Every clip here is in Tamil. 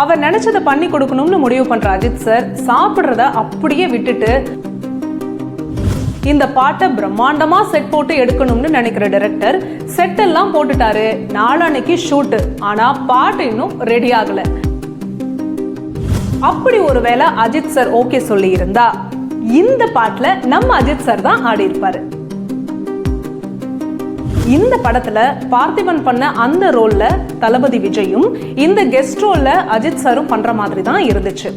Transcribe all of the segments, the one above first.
அவர் நினைச்சதை பண்ணி கொடுக்கணும்னு முடிவு பண்ற அஜித் சார் சாப்பிடுறத அப்படியே விட்டுட்டு இந்த பாட்டை பிரம்மாண்டமா செட் போட்டு எடுக்கணும்னு நினைக்கிற டைரக்டர் செட் எல்லாம் போட்டுட்டாரு. நாளான்னைக்கு ஷூட், ஆனா பாட்டு இன்னும் ரெடி ஆகல. அப்படி ஒருவேளை அஜித் சார் ஓகே சொல்லி இருந்தா இந்த பாட்டுல நம்ம அஜித் சார் தான் ஆடி இருப்பாரு. இந்த படத்துல பார்த்திபன் பண்ண அந்த ரோல்ல தளபதி விஜயும் இந்த கெஸ்ட் ரோல்ல அஜித் சாரும் பண்ற மாதிரி தான் இருந்துச்சு.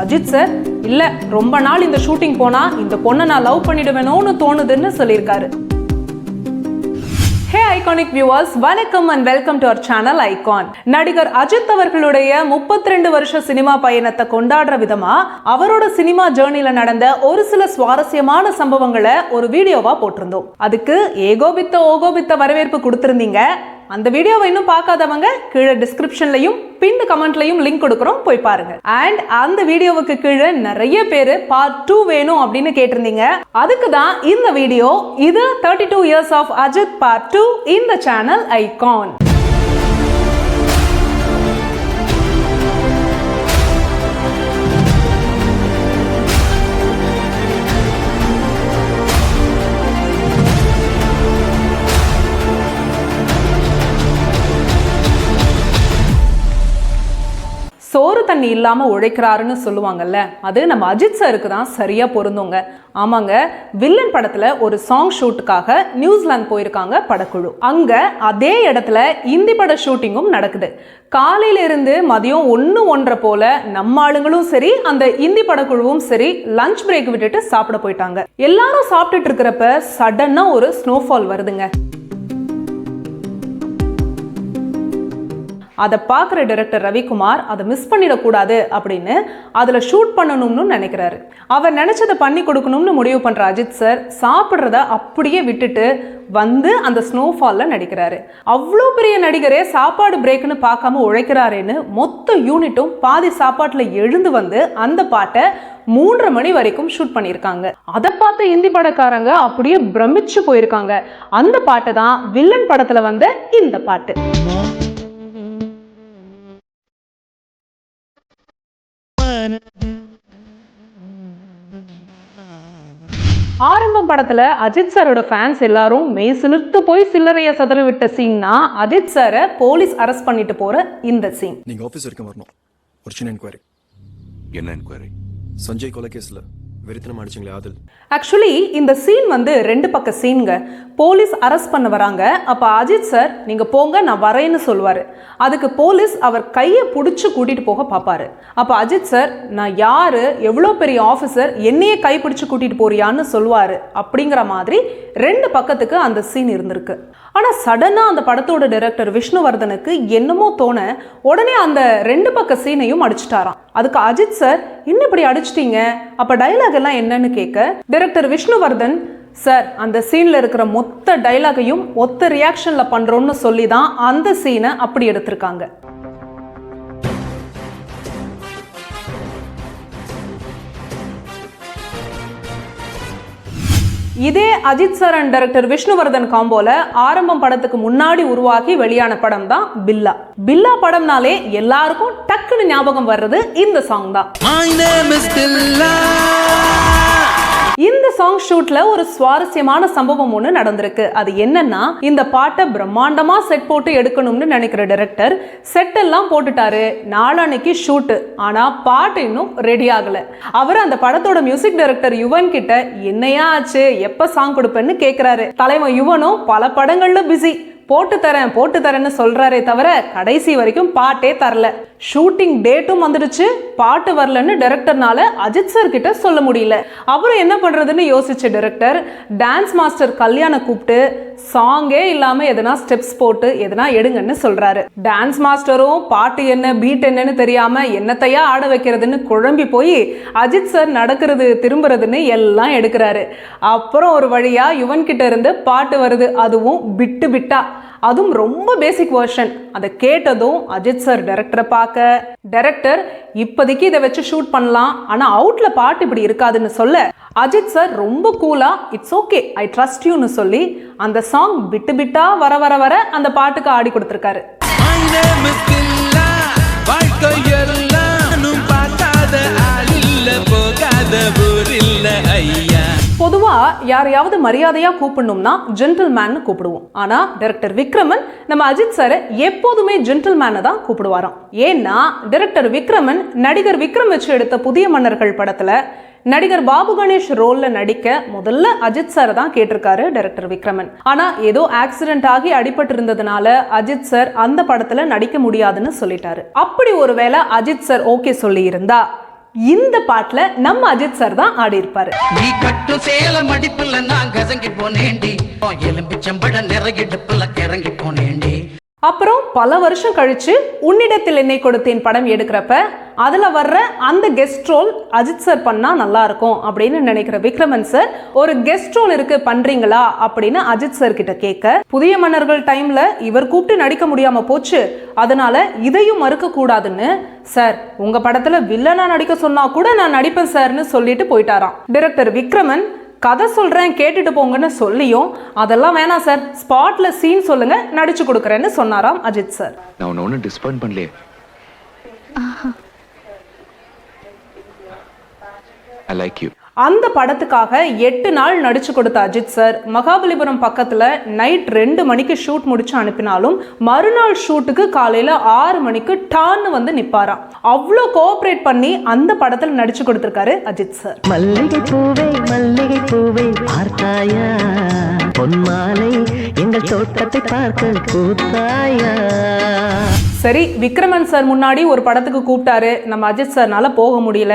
அஜித் சார் இல்ல ரொம்ப நாள் இந்த ஷூட்டிங் போனா இந்த பொண்ணை நான் லவ் பண்ணிடுவேனோன்னு தோணுதுன்னு சொல்லியிருக்காரு. Hey iconic viewers, வணக்கம் and welcome to our channel Icon. நடிகர் அஜித் அவர்களுடைய 32 வருஷ சினிமா பயணத்தை கொண்டாடுற விதமா அவரோட சினிமா ஜேர்னில நடந்த ஒரு சில சுவாரஸ்யமான சம்பவங்களை ஒரு வீடியோவா போட்டிருந்தோம். அதுக்கு ஏகோபித்த வரவேற்பு கொடுத்திருந்தீங்க. அந்த வீடியோவை இன்னும் பார்க்காதவங்க கீழே டிஸ்கிரிப்ஷன்லையும் பின் கமெண்ட்லையும் லிங்க் கொடுக்குறோம், போய் பாருங்க. அண்ட் அந்த வீடியோவுக்கு கீழே நிறைய பேர் பார்ட் 2 வேணும் அப்படின்னு கேட்டிருந்தீங்க. அதுக்கு தான் இந்த வீடியோ. இது 32 years of Ajith part 2 in the channel Icon. சோறு தண்ணி இல்லாம உழைக்கிறாருன்னு சொல்லுவாங்கல்ல, அது நம்ம அஜித் சாருக்கு தான் சரியா பொருந்துங்க. ஆமாங்க, வில்லன் படத்துல ஒரு சாங் ஷூட்டுக்காக நியூசிலாந்து போயிருக்காங்க படக்குழு. அங்க அதே இடத்துல இந்தி பட ஷூட்டிங்கும் நடக்குது. காலையில இருந்து மதியம் 1-1:30 போல நம்ம ஆளுங்களும் சரி அந்த இந்தி படக்குழுவும் சரி லஞ்ச் பிரேக் விட்டுட்டு சாப்பிட போயிட்டாங்க. எல்லாரும் சாப்பிட்டுட்டு இருக்கிறப்ப சடனா ஒரு ஸ்னோஃபால் வருதுங்க. அதை பார்க்குற டைரக்டர் ரவிக்குமார் அதை மிஸ் பண்ணிடக்கூடாது அப்படின்னு அதில் ஷூட் பண்ணணும்னு நினைக்கிறாரு. அவர் நினைச்சதை பண்ணி கொடுக்கணும்னு முடிவு பண்ணுற அஜித் சார் சாப்பிட்றத அப்படியே விட்டுட்டு வந்து அந்த ஸ்னோஃபாலில் நடிக்கிறாரு. அவ்வளோ பெரிய நடிகரே சாப்பாடு பிரேக்குன்னு பார்க்காம உழைக்கிறாருன்னு மொத்த யூனிட்டும் பாதி சாப்பாட்டில் எழுந்து வந்து அந்த பாட்டை 3:30 மணி வரைக்கும் ஷூட் பண்ணியிருக்காங்க. அதை பார்த்த இந்தி படக்காரங்க அப்படியே பிரமிச்சு போயிருக்காங்க. அந்த பாட்டு தான் வில்லன் படத்தில் வந்த இந்த பாட்டு. ஆரம்பம் படத்துல அஜித் சாரோட ஃபேன்ஸ் எல்லாரும் மெய் சிலிர்த்து போய் சில்லறைய சதற விட்ட சீன்னா அஜித் சாரை போலீஸ் அரெஸ்ட் பண்ணிட்டு போற இந்த சீன். நீங்க ஆபீஸ் வரைக்கும் வரணும். ஒரு சின்ன என்கொயரி. என்ன என்கொயரி? சஞ்சய் கொலை கேஸ்ல வெறித்தனம் அடிச்சீங்களே ஆதில். ஆக்சுவலி இந்த சீன் வந்து 2 பக்க சீன்ங்க. போலீஸ் அரெஸ்ட் பண்ண வராங்க. அப்ப அஜித் சார் நீங்க போங்க நான் வரேன்னு சொல்லுவாரு. அதுக்கு போலீஸ் அவர் கையை பிடிச்சு கூட்டிட்டு போக பார்ப்பாரு. அப்ப அஜித் சார் நான் யாரு, எவ்வளோ பெரிய ஆஃபீஸர், என்னையே கை பிடிச்சு கூட்டிட்டு போறியான்னு சொல்லுவாரு. அப்படிங்கிற மாதிரி 2 பக்கத்துக்கு அந்த சீன் இருந்திருக்கு. ஆனா சடனா அந்த படத்தோட டைரக்டர் விஷ்ணுவர்தனுக்கு என்னமோ தோண உடனே அந்த 2 பக்க சீனையும் அடிச்சுட்டாராம். அதுக்கு அஜித் சார் இன்னும் இப்படி அடிச்சிட்டீங்க, அப்ப டைலாக் எல்லாம் என்னன்னு கேட்க டைரக்டர் விஷ்ணுவர்தன் சார் அந்த சீன்ல இருக்கிற மொத்த டைலாகையும் ஒத்த ரியாக்ஷன்ல பண்றோம்னு சொல்லி தான் அந்த சீனை அப்படி எடுத்திருக்காங்க. இதே Ajith sir and director Vishnuvardhan காம்போல ஆரம்பம் படத்துக்கு முன்னாடி உருவாகி வெளியான படம் தான் பில்லா. பில்லா படம்னாலே எல்லாருக்கும் டக்குன்னு ஞாபகம் வர்றது இந்த சாங் தான். இந்த சாங் ஷூட்ல ஒரு சுவாரஸ்யமான சம்பவம் ஒன்று நடந்திருக்கு. அது என்னன்னா, இந்த பாட்டை பிரம்மாண்டமா செட் போட்டு எடுக்கணும்னு நினைக்கிற டைரக்டர் செட் எல்லாம் போட்டுட்டாரு. நாளான்னைக்கு ஷூட், ஆனா பாட்டு இன்னும் ரெடி ஆகல. அவர் அந்த படத்தோட மியூசிக் டைரக்டர் யுவன் கிட்ட என்னையா ஆச்சு, எப்ப சாங் கொடுப்பேன்னு கேட்கிறாரு. தலைவன் யுவனும் பல படங்கள்ல பிஸி, போட்டு தரேன்னு சொல்றாரே தவிர கடைசி வரைக்கும் பாட்டே தரல. ஷூட்டிங் டேட்டும் வந்துடுச்சு, பாட்டு வரலன்னு டைரக்டர்னால அஜித் சார் கிட்ட சொல்ல முடியல. அப்புறம் என்ன பண்றதுன்னு யோசிச்ச டைரக்டர் டான்ஸ் மாஸ்டர் கல்யாண கூப்பிட்டு சாங்கே இல்லாம எதனா ஸ்டெப்ஸ் போட்டு எதனா எடுங்கன்னு சொல்றாரு. டான்ஸ் மாஸ்டரும் பாட்டு என்ன பீட் என்னன்னு தெரியாம என்னத்தையா ஆட வைக்கிறதுன்னு குழம்பி போய் அஜித் சார் நடக்கிறது திரும்புறதுன்னு எல்லாம் எடுக்கிறாரு. அப்புறம் ஒரு வழியா யுவன் கிட்ட இருந்து பாட்டு வருது, அதுவும் பிட்டு பிட்டா. அதுவும் ரொம்ப பேசிக் வெர்ஷன். அதை கேட்டதும் அஜித் சார் டைரக்டரை பார்க்க, டைரக்டர் இப்போதைக்கு இதை வச்சு ஷூட் பண்ணலாம், ஆனா அவுட்ல பாட்டு இப்படி இருக்காதுன்னு சொல்ல அஜித் சார் ரொம்ப கூலா இட்ஸ் ஓகே ஐ ட்ரஸ்ட் யூன்னு சொல்லி அந்த சாங் பிட்டு பிட்டா வர வர வர அந்த பாட்டுக்கு ஆடி கொடுத்துருக்காரு. யாரையாவது மரியாதையா கூப்பிடணும்னா ஜென்டில்மேன் கூப்பிடுவோம். ஆனா டைரக்டர் விக்ரமன் நம்ம அஜித் சார் எப்போதுமே ஜென்டில்மேனை தான் கூப்பிடுவாராம். ஏன்னா டைரக்டர் விக்ரமன் நடிகர் விக்ரம் வச்சு எடுத்த புதிய மன்னர்கள் படத்துல நடிகர் பாபு கணேஷ் ரோல்ல நடிக்க முதல்ல அஜித் சார் தான் கேட்டிருக்காரு டைரக்டர் விக்ரமன். ஆனா ஏதோ ஆக்சிடென்ட் ஆகி அடிபட்டு இருந்ததுனால அஜித் சார் அந்த படத்துல நடிக்க முடியாதுன்னு சொல்லிட்டாரு. அப்படி ஒருவேளை அஜித் சார் ஓகே சொல்லி இருந்தா இந்த பாட்டுல நம்ம அஜித் சார் தான் ஆடி இருப்பாரு. நீ கட்டு சேலம் அடிப்புல நான் கசங்கி போனேண்டி, எலும்பிச்சம்பட நிறையிடுப்புல கிறங்கி போனேண்டி. அப்புறம் பல வருஷம் கழிச்சு உன்னிடத்தில் என்னை கொடுத்தேன் படம் எடுக்கிறப்ப அதுல வர்ற அந்த கெஸ்ட் ரோல் அஜித் சார் பண்ணா நல்லா இருக்கும் அப்படின்னு நினைக்கிற விக்ரமன் சார் ஒரு கெஸ்ட் ரோல் இருக்கு பண்றீங்களா அப்படின்னு அஜித் சார் கிட்ட கேட்க, புதிய மன்னர்கள் டைம்ல இவர் கூப்பிட்டு நடிக்க முடியாம போச்சு, அதனால இதையும் மறுக்க கூடாதுன்னு சார் உங்க படத்துல வில்லனா நடிக்க சொன்னா கூட நான் நடிப்பேன் சார்னு சொல்லிட்டு போயிட்டாராம். டைரக்டர் விக்ரமன் கதை சொல்றேன் கேட்டுட்டு போங்கன்னு சொல்லியும் அதெல்லாம் வேணாம் சார், ஸ்பாட்ல சீன் சொல்லுங்க நடிச்சு கொடுக்கறேன்னு சொன்னாராம் அஜித் சார். நான் ஒன்னும் டிஸ்பாயிண்ட் பண்ணலையே. I like you. அந்த படத்துக்காக 8 நாள் நடிச்சு கொடுத்த அஜித் சார் மகாபலிபுரம் பக்கத்துல நைட் 2 மணிக்கு ஷூட் முடிச்சு அனுப்பினாலும் மறுநாள் ஷூட்டுக்கு காலையில 6 மணிக்கு டான்னு வந்து நிப்பாராம். அவ்வளோ கோஆபரேட் பண்ணி அந்த படத்துல நடிச்சு கொடுத்திருக்காரு அஜித் சார். மல்லிகை பூவே பார்த்தாயா, பொன்மாலை எங்கள் தோட்டத்தை பார்க்க கூத்தாயா. சரி, விக்ரமன் சார் முன்னாடி ஒரு படத்துக்கு கூப்பிட்டாரு, நம்ம அஜித் சார்னால போக முடியல,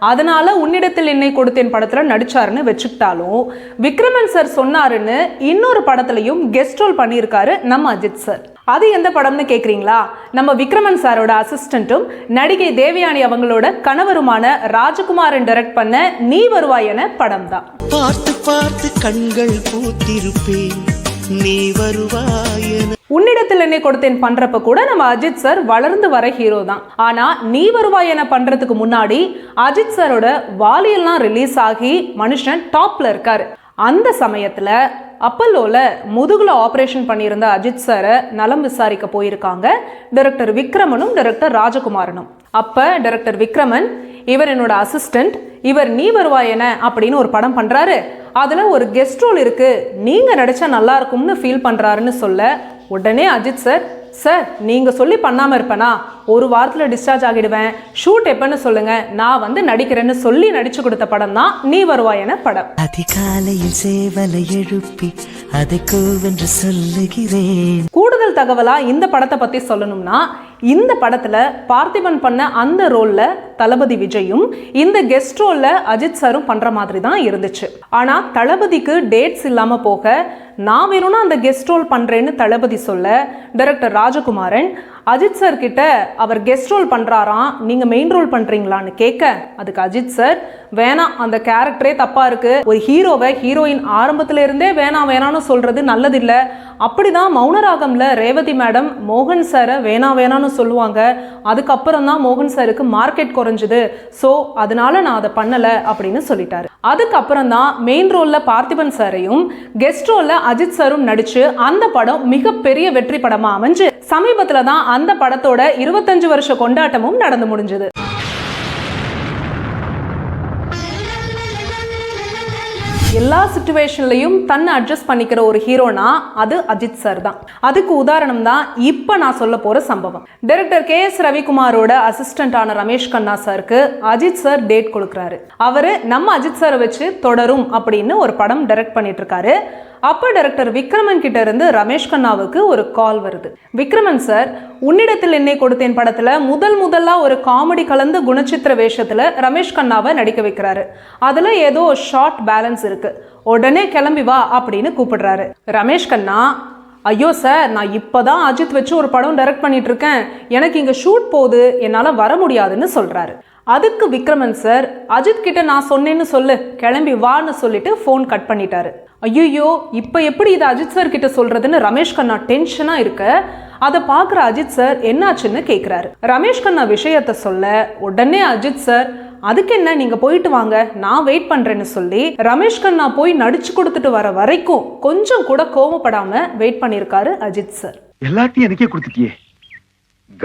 அதனால உன்னிடத்தில் என்னை கொடுத்தேன் படத்துல நடிச்சாருன்னு வச்சுக்கிட்டாலும் விக்ரமன் சார் சொன்னாருன்னு இன்னொரு படத்துலயும் கெஸ்ட் ரோல் பண்ணியிருக்காரு நம்ம அஜித் சார். அது எந்த படம்னு கேக்குறீங்களா? நம்ம விக்ரமன் சாரோட அசிஸ்டன்ட்டும் நடிகை தேவயானி அவங்களோட கணவருமான ராஜகுமாரன் டைரக்ட் பண்ண நீ வருவாய் என படம் தான். பார்த்து பார்த்து கண்கள் பூத்திருப்பேன் நீ வருவாய். உன்னிடத்தில் என்னை கொடுத்தேன் பண்றப்ப கூட நம்ம அஜித் சார் வளர்ந்து வர ஹீரோ தான். ஆனா நீ வருவாய் என பண்றதுக்கு முன்னாடி அஜித் சாரோட வாலியெல்லாம் ரிலீஸ் ஆகி மனுஷன் டாப்ல இருக்காரு. அந்த சமயத்துல அப்பல்லோல முதுகுல ஆபரேஷன் பண்ணியிருந்த அஜித் சாரை நலம் விசாரிக்க போயிருக்காங்க டைரக்டர் விக்ரமனும் டைரக்டர் ராஜகுமாரனும். அப்ப டைரக்டர் விக்ரமன் இவர் என்னோட அசிஸ்டன்ட், இவர் நீ வருவாய் என அப்படின்னு ஒரு படம் பண்றாரு, அதுல ஒரு கெஸ்ட் ரோல் இருக்கு, நீங்க நடிச்சா நல்லா இருக்கும்னு ஃபீல் பண்றாருன்னு சொல்ல உடனே அஜித் சார் நீங்க சொல்லி பண்ணாம இருப்பேனா, ஒரு வாரத்துல டிஸ்சார்ஜ் ஆகிடுவேன், ஷூட் எப்பன்னு சொல்லுங்க, நான் வந்து நடிக்கிறேன்னு சொல்லி நடிச்சு கொடுத்த படம் தான் நீ வருவாய் என படம். அதிகாலையில் சேவலை எழுப்பி அதை கூவென்று சொல்லுகிறேன். கூடுதல் தகவலா இந்த படத்தை பத்தி சொல்லணும்னா, இந்த படத்துல பார்த்திபன் பண்ண அந்த ரோல்ல தளபதி விஜயும் இந்த கெஸ்ட் ரோல்ல அஜித் சாரும் பண்ற மாதிரி தான் இருந்துச்சு. ஆனா தளபதிக்கு டேட்ஸ் இல்லாம போக நான் வேணும்னா அந்த கெஸ்ட் ரோல் பண்றேன்னு தளபதி சொல்ல டைரக்டர் ராஜகுமாரன் அஜித் சார் கிட்ட அவர் கெஸ்ட் ரோல் பண்றாராம், நீங்க மெயின் ரோல் பண்றீங்களான்னு கேட்க, அதுக்கு அஜித் சார் வேணாம், அந்த கேரக்டரே தப்பா இருக்கு, ஒரு ஹீரோவை ஹீரோயின் ஆரம்பத்துல இருந்தே வேணாம்னு சொல்றது நல்லதில்ல, அப்படிதான் மௌனராகம்ல ரேவதி மேடம் மோகன் சாரை வேணாம்னு சொல்லுவாங்க, அதுக்கப்புறம் தான் மோகன் சாருக்கு மார்க்கெட் குறைஞ்சுது, ஸோ அதனால நான் அதை பண்ணல அப்படின்னு சொல்லிட்டாரு. அதுக்கப்புறம் தான் மெயின் ரோல்ல பார்த்திபன் சாரையும் கெஸ்ட் ரோல்ல அஜித் சாரும் நடிச்சு அந்த படம் மிகப்பெரிய வெற்றி படமா அமைஞ்சு சமீபத்துல தான் அந்த படத்தோட 25 வருஷ கொண்டாட்டமும் நடந்து முடிஞ்சது. எல்லா சிச்சுவேஷன்லையும் தன்னை அட்ஜஸ்ட் பண்ணிக்கிற ஒரு ஹீரோனா அது அஜித் சார் தான். அதுக்கு உதாரணம் தான் இப்ப நான் சொல்ல போற சம்பவம். டைரக்டர் KS ரவிக்குமாரோட அசிஸ்டன்டான ரமேஷ் கண்ணா சாருக்கு அஜித் சார் டேட் கொடுக்குறாரு. அவரு நம்ம அஜித் சாரை வச்சு தொடரும் அப்படின்னு ஒரு படம் டைரக்ட் பண்ணிட்டு இருக்காரு. அப்ப டைரக்டர் விக்ரமன் கிட்ட இருந்து ரமேஷ் கண்ணாவுக்கு ஒரு கால் வருது. விக்ரமன் சார் உன்னிடத்தில் என்னை கொடுத்தேன் படத்துல முதல்லா ஒரு காமெடி கலந்த குணச்சித்திர வேஷத்துல ரமேஷ் கண்ணாவை நடிக்க வைக்கிறாரு. அதுல ஏதோ ஷார்ட் பேலன்ஸ் இருக்கு, உடனே கிளம்பி வா அப்படின்னு கூப்பிடுறாரு. ரமேஷ் கண்ணா, ஐயோ சார், நான் இப்பதான் அஜித் வச்சு ஒரு படம் டைரக்ட் பண்ணிட்டு இருக்கேன், எனக்கு இங்க ஷூட் போகுது, என்னால வர முடியாதுன்னு சொல்றாரு. அதுக்கு விக்ரமன் சார் அஜித் கிட்ட நான் சொன்னேன்னு சொல்லு, கிளம்பி வான்னு சொல்லிட்டு போன் கட் பண்ணிட்டாரு. ஐயோ, இப்ப எப்படி இதை அஜித் சார் கிட்ட சொல்றதுன்னு ரமேஷ் கண்ணா டென்ஷனா இருக்க, அதை பார்க்குற அஜித் சார் என்னாச்சுன்னு கேட்குறாரு. ரமேஷ் கண்ணா விஷயத்த சொல்ல உடனே அஜித் சார் அதுக்கு என்ன, நீங்க போயிட்டு வாங்க, நான் வெயிட் பண்றேன்னு சொல்லி ரமேஷ் கண்ணா போய் நடிச்சு கொடுத்துட்டு வர வரைக்கும் கொஞ்சம் கூட கோவப்படாம வெயிட் பண்ணியிருக்காரு அஜித் சார். எல்லாத்தையும் எனக்கே கொடுத்துட்டியே,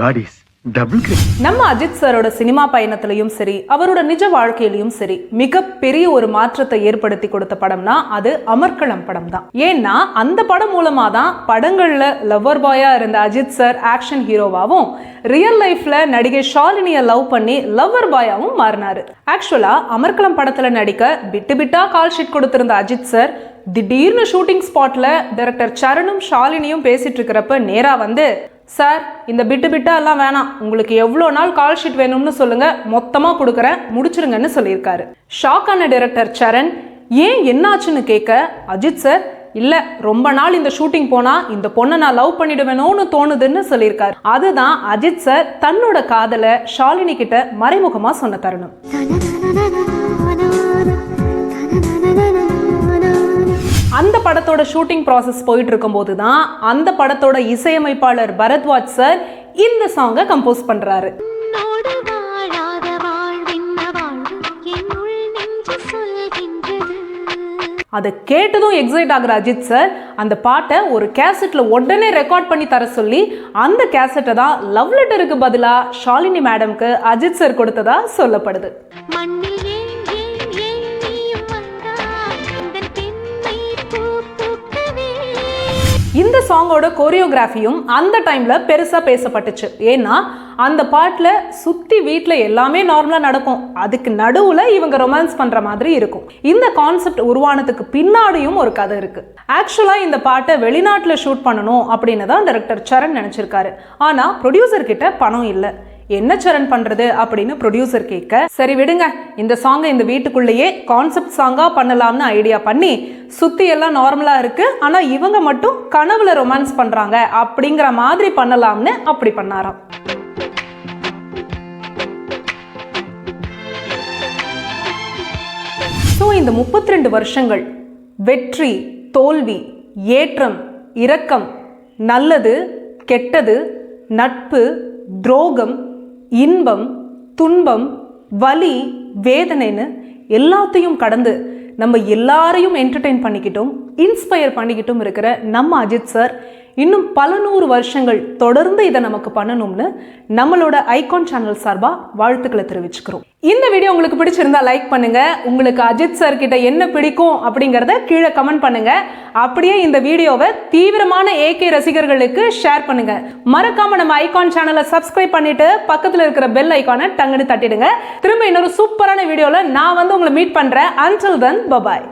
காட் இஸ் டபுள் கிரேட். நம்ம அஜித் சாரோட சினிமா பயணத்திலையும் சரி, அவரோட நிஜ வாழ்க்கையிலையும் சரி, மிகப்பெரிய ஒரு மாற்றத்தை ஏற்படுத்தி கொடுத்த படம்னா அது அமர்க்களம் படம் தான். ஏன்னா அந்த படம் மூலமா தான் படங்கள்ல லவ்வர் பாயா இருந்த அஜித் சார் ஆக்ஷன் ஹீரோவாவும், ரியல் லைஃப்ல நடிகை ஷாலினியை லவ் பண்ணி லவ்வர் பாயாவும் மாறினாரு. ஆக்சுவலா அமர்க்களம் படத்துல நடிக்க பிட்டு பிட்டா கால் ஷீட் கொடுத்திருந்த அஜித் சார் திடீர்னு ஷூட்டிங் ஸ்பாட்ல டைரக்டர் சரணும் ஷாலினியும் பேசிட்டு இருக்கிறப்ப நேரா வந்து, சார் இந்த பிட்டு பிட்டா எல்லாம் வேணாம், உங்களுக்கு எவ்வளோ நாள் கால் ஷீட் வேணும்னு சொல்லுங்க, மொத்தமாக கொடுக்குறேன், முடிச்சிருங்கன்னு சொல்லியிருக்காரு. ஷாக்கான டைரக்டர் சரண் ஏன் என்னாச்சுன்னு கேட்க அஜித் சார், இல்ல ரொம்ப நாள் இந்த ஷூட்டிங் போனா இந்த பொண்ணை நான் லவ் பண்ணிடுவேணும்னு தோணுதுன்னு சொல்லியிருக்காரு. அதுதான் அஜித் சார் தன்னோட காதலை ஷாலினி கிட்ட மறைமுகமா சொன்ன தருணம். அந்த படத்தோட ஷூட்டிங் ப்ராசஸ் போயிட்டு இருக்கும்போது தான் அந்த படத்தோட இசையமைப்பாளர் பரத்வாஜ் சார் இந்த சாங்கை கம்போஸ் பண்றாரு. அதை கேட்டதும் எக்ஸைட் ஆகுற அஜித் சார் அந்த பாட்டை ஒரு கேசட்ல உடனே ரெக்கார்ட் பண்ணி தர சொல்லி அந்த கேசட்டை தான் லவ் லெட்டருக்கு பதிலா ஷாலினி மேடம்க்கு அஜித் சார் கொடுத்ததா சொல்லப்படுது. இந்த சாங்கோட கோரியோகிராஃபியும் அந்த டைம்ல பெருசா பேசப்பட்டுச்சு. ஏன்னா அந்த பாட்டுல சுத்தி வீட்டுல எல்லாமே நார்மலா நடக்கும், அதுக்கு நடுவுல இவங்க ரொமான்ஸ் பண்ற மாதிரி இருக்கும். இந்த கான்செப்ட் உருவானதுக்கு பின்னாடியும் ஒரு கதை இருக்கு. ஆக்சுவலா இந்த பாட்டை வெளிநாட்டுல ஷூட் பண்ணணும் அப்படின்னு தான் டைரக்டர் சரண் நினைச்சிருக்காரு. ஆனா ப்ரொடியூசர் கிட்ட பணம் இல்லை. என்ன சரண் பண்றது அப்படின்னு ப்ரொடியூசர் கேட்க, சரி விடுங்க, இந்த சாங்கை இந்த வீட்டுக்குள்ளேயே கான்செப்ட் சாங்கா பண்ணலாம்னு ஐடியா பண்ணி, சுத்தி எல்லாம் நார்மலா இருக்கு, ஆனா இவங்க மட்டும் கனவுல ரொமான்ஸ் பண்றாங்க அப்படிங்கிற மாதிரி பண்ணலாம்னு அப்படி பண்ணாராம். ஸோ இந்த 32 வருஷங்கள் வெற்றி, தோல்வி, ஏற்றம், இரக்கம், நல்லது, கெட்டது, நட்பு, துரோகம், இன்பம், துன்பம், வலி, வேதனைன்னு எல்லாத்தையும் கடந்து நம்ம எல்லாரையும் என்டர்டெயின் பண்ணிக்கிட்டும் இன்ஸ்பயர் பண்ணிக்கிட்டும் இருக்கிற நம்ம அஜித் சார் இன்னும் பல 100 வருஷங்கள் தொடர்ந்து இதை நமக்கு பண்ணணும்னு நம்மளோட ஐகான் சேனல் சார்பா வாழ்த்துக்களை தெரிவிச்சுக்கிறோம். இந்த வீடியோ உங்களுக்கு பிடிச்சிருந்தா லைக் பண்ணுங்க. உங்களுக்கு அஜித் சார் கிட்ட என்ன பிடிக்கும் அப்படிங்கறத கீழே கமெண்ட் பண்ணுங்க. அப்படியே இந்த வீடியோவை தீவிரமான ஏகே ரசிகர்களுக்கு ஷேர் பண்ணுங்க. மறக்காம நம்ம ஐகான் சேனலை சப்ஸ்கிரைப் பண்ணிட்டு பக்கத்துல இருக்கிற பெல் ஐகானை டங்குன்னு தட்டிடுங்க. திரும்ப இன்னொரு சூப்பரான வீடியோல நான் வந்து உங்களை மீட் பண்றேன். Until then, bye bye.